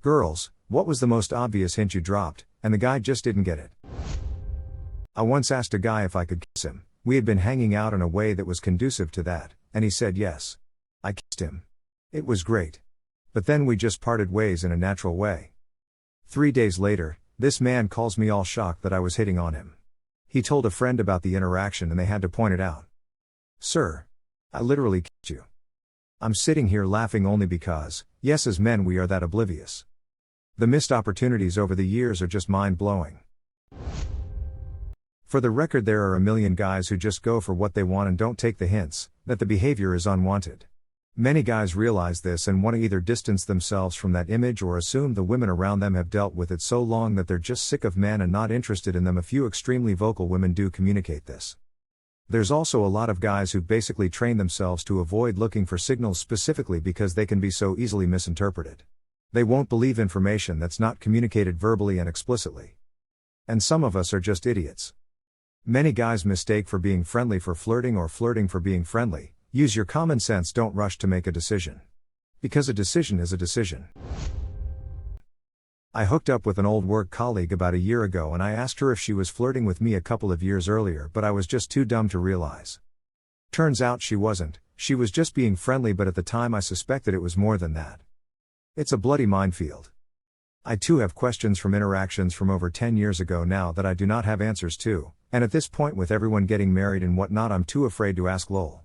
Girls, what was the most obvious hint you dropped, and the guy just didn't get it? I once asked a guy if I could kiss him. We had been hanging out in a way that was conducive to that, and he said yes. I kissed him. It was great. But then we just parted ways in a natural way. 3 days later, this man calls me all shocked that I was hitting on him. He told a friend about the interaction and they had to point it out. Sir, I literally kissed you. I'm sitting here laughing only because, yes, as men we are that oblivious. The missed opportunities over the years are just mind-blowing. For the record, there are a million guys who just go for what they want and don't take the hints that the behavior is unwanted. Many guys realize this and want to either distance themselves from that image or assume the women around them have dealt with it so long that they're just sick of men and not interested in them. A few extremely vocal women do communicate this. There's also a lot of guys who've basically trained themselves to avoid looking for signals specifically because they can be so easily misinterpreted. They won't believe information that's not communicated verbally and explicitly. And some of us are just idiots. Many guys mistake for being friendly for flirting or flirting for being friendly. Use your common sense, don't rush to make a decision. Because a decision is a decision. I hooked up with an old work colleague about a year ago and I asked her if she was flirting with me a couple of years earlier, but I was just too dumb to realize. Turns out she wasn't, she was just being friendly, but at the time I suspected it was more than that. It's a bloody minefield. I too have questions from interactions from over 10 years ago now that I do not have answers to, and at this point with everyone getting married and whatnot I'm too afraid to ask lol.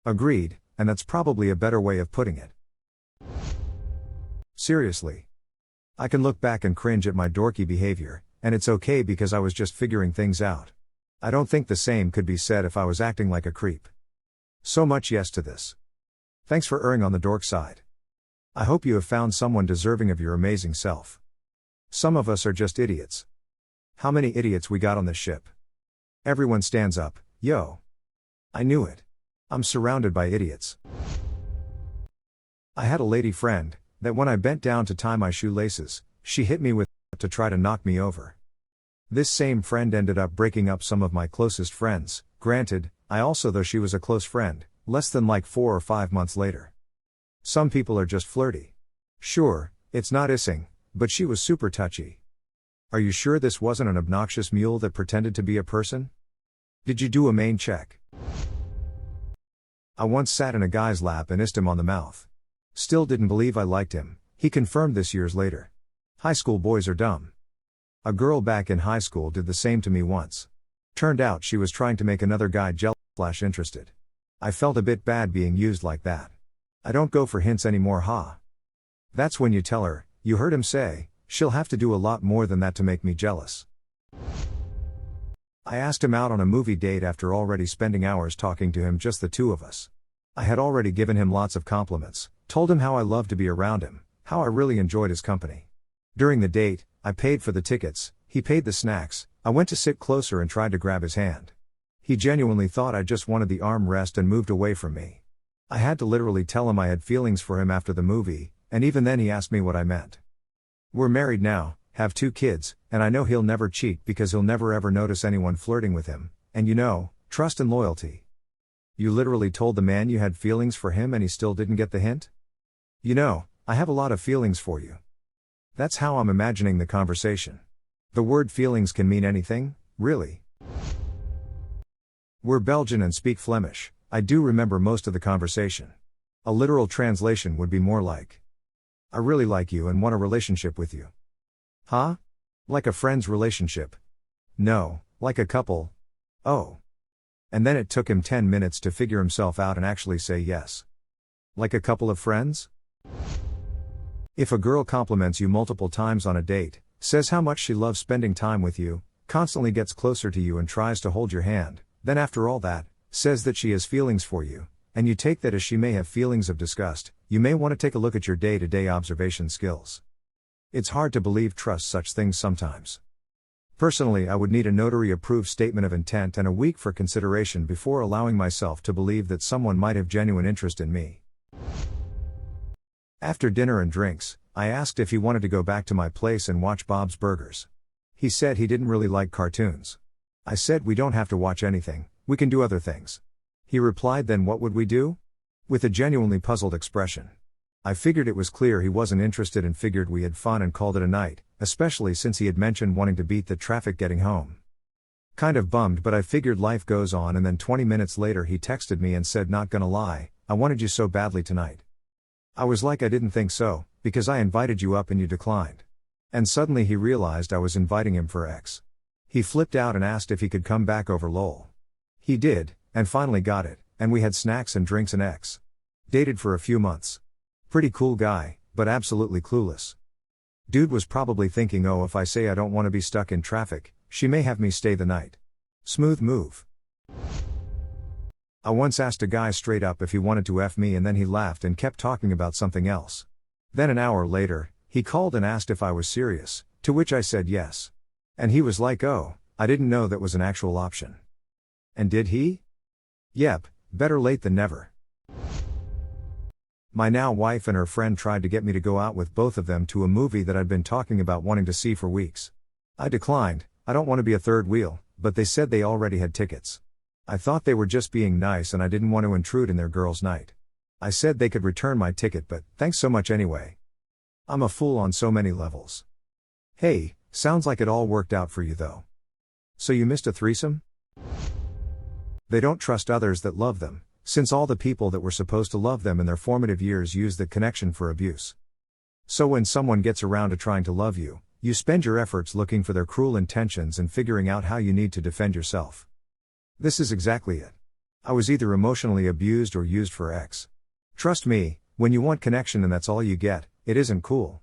Agreed, and that's probably a better way of putting it. Seriously. I can look back and cringe at my dorky behavior, and it's okay because I was just figuring things out. I don't think the same could be said if I was acting like a creep. So much yes to this. Thanks for erring on the dork side. I hope you have found someone deserving of your amazing self. Some of us are just idiots. How many idiots we got on this ship? Everyone stands up, yo. I knew it. I'm surrounded by idiots. I had a lady friend, that when I bent down to tie my shoelaces, she hit me with to try to knock me over. This same friend ended up breaking up some of my closest friends, granted, I also though she was a close friend, less than like 4 or 5 months later. Some people are just flirty. Sure, it's not issing, but she was super touchy. Are you sure this wasn't an obnoxious mule that pretended to be a person? Did you do a main check? I once sat in a guy's lap and kissed him on the mouth. Still didn't believe I liked him, he confirmed this years later. High school boys are dumb. A girl back in high school did the same to me once. Turned out she was trying to make another guy jealous/interested. I felt a bit bad being used like that. I don't go for hints anymore, ha. That's when you tell her, you heard him say, she'll have to do a lot more than that to make me jealous. I asked him out on a movie date after already spending hours talking to him, just the two of us. I had already given him lots of compliments, told him how I loved to be around him, how I really enjoyed his company. During the date, I paid for the tickets, he paid the snacks, I went to sit closer and tried to grab his hand. He genuinely thought I just wanted the arm rest and moved away from me. I had to literally tell him I had feelings for him after the movie, and even then he asked me what I meant. We're married now, have 2 kids, and I know he'll never cheat because he'll never ever notice anyone flirting with him, and you know, trust and loyalty. You literally told the man you had feelings for him and he still didn't get the hint? You know, I have a lot of feelings for you. That's how I'm imagining the conversation. The word feelings can mean anything, really. We're Belgian and speak Flemish. I do remember most of the conversation. A literal translation would be more like, I really like you and want a relationship with you. Huh? Like a friend's relationship? No, like a couple. Oh. And then it took him 10 minutes to figure himself out and actually say yes. Like a couple of friends? If a girl compliments you multiple times on a date, says how much she loves spending time with you, constantly gets closer to you and tries to hold your hand, then after all that, says that she has feelings for you, and you take that as she may have feelings of disgust, you may want to take a look at your day-to-day observation skills. It's hard to believe trust such things sometimes. Personally, I would need a notary-approved statement of intent and a week for consideration before allowing myself to believe that someone might have genuine interest in me. After dinner and drinks, I asked if he wanted to go back to my place and watch Bob's Burgers. He said he didn't really like cartoons. I said we don't have to watch anything, we can do other things. He replied, then what would we do? With a genuinely puzzled expression. I figured it was clear he wasn't interested and figured we had fun and called it a night, especially since he had mentioned wanting to beat the traffic getting home. Kind of bummed, but I figured life goes on, and then 20 minutes later he texted me and said, "Not gonna lie, I wanted you so badly tonight." I was like, I didn't think so, because I invited you up and you declined. And suddenly he realized I was inviting him for X. He flipped out and asked if he could come back over LOL. He did, and finally got it, and we had snacks and drinks and X. Dated for a few months. Pretty cool guy, but absolutely clueless. Dude was probably thinking, oh, if I say I don't want to be stuck in traffic, she may have me stay the night. Smooth move. I once asked a guy straight up if he wanted to F me, and then he laughed and kept talking about something else. Then an hour later, he called and asked if I was serious, to which I said yes. And he was like, oh, I didn't know that was an actual option. And did he? Yep, better late than never. My now wife and her friend tried to get me to go out with both of them to a movie that I'd been talking about wanting to see for weeks. I declined. I don't want to be a third wheel, but they said they already had tickets. I thought they were just being nice and I didn't want to intrude in their girls' night. I said they could return my ticket, but thanks so much anyway. I'm a fool on so many levels. Hey, sounds like it all worked out for you though. So you missed a threesome? They don't trust others that love them, since all the people that were supposed to love them in their formative years use that connection for abuse. So when someone gets around to trying to love you, you spend your efforts looking for their cruel intentions and figuring out how you need to defend yourself. This is exactly it. I was either emotionally abused or used for X. Trust me, when you want connection and that's all you get, it isn't cool.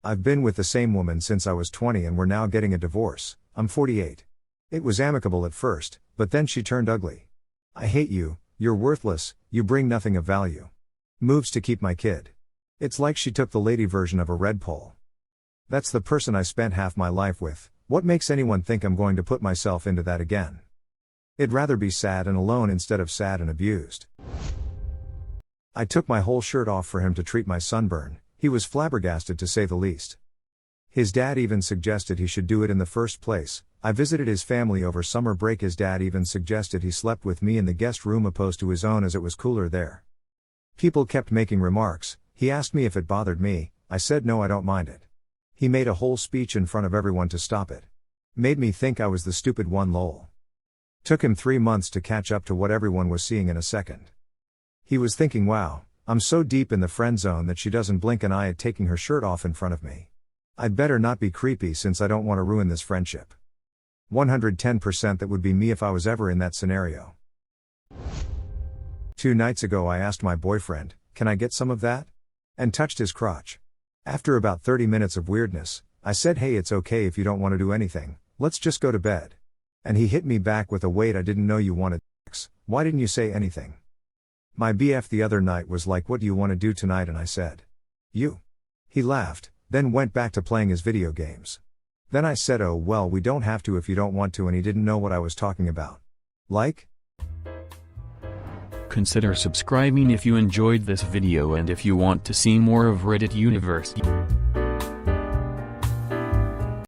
I've been with the same woman since I was 20 and we're now getting a divorce. I'm 48. It was amicable at first, but then she turned ugly. I hate you, you're worthless, you bring nothing of value. Moves to keep my kid. It's like she took the lady version of a Red Bull. That's the person I spent half my life with. What makes anyone think I'm going to put myself into that again? I'd rather be sad and alone instead of sad and abused. I took my whole shirt off for him to treat my sunburn. He was flabbergasted to say the least. His dad even suggested he should do it in the first place. I visited his family over summer break. His dad even suggested he slept with me in the guest room opposed to his own as it was cooler there. People kept making remarks. He asked me if it bothered me. I said no, I don't mind it. He made a whole speech in front of everyone to stop it. Made me think I was the stupid one, lol. Took him 3 months to catch up to what everyone was seeing in a second. He was thinking, wow, I'm so deep in the friend zone that she doesn't blink an eye at taking her shirt off in front of me. I'd better not be creepy since I don't want to ruin this friendship. 110% that would be me if I was ever in that scenario. 2 nights ago I asked my boyfriend, can I get some of that? And touched his crotch. After about 30 minutes of weirdness, I said, hey, it's okay if you don't want to do anything, let's just go to bed. And he hit me back with a wait, I didn't know you wanted sex, why didn't you say anything? My BF the other night was like, what do you want to do tonight? And I said, you. He laughed, then went back to playing his video games. Then I said, oh well, we don't have to if you don't want to, and he didn't know what I was talking about. Like? Consider subscribing if you enjoyed this video and if you want to see more of Reddit Universe.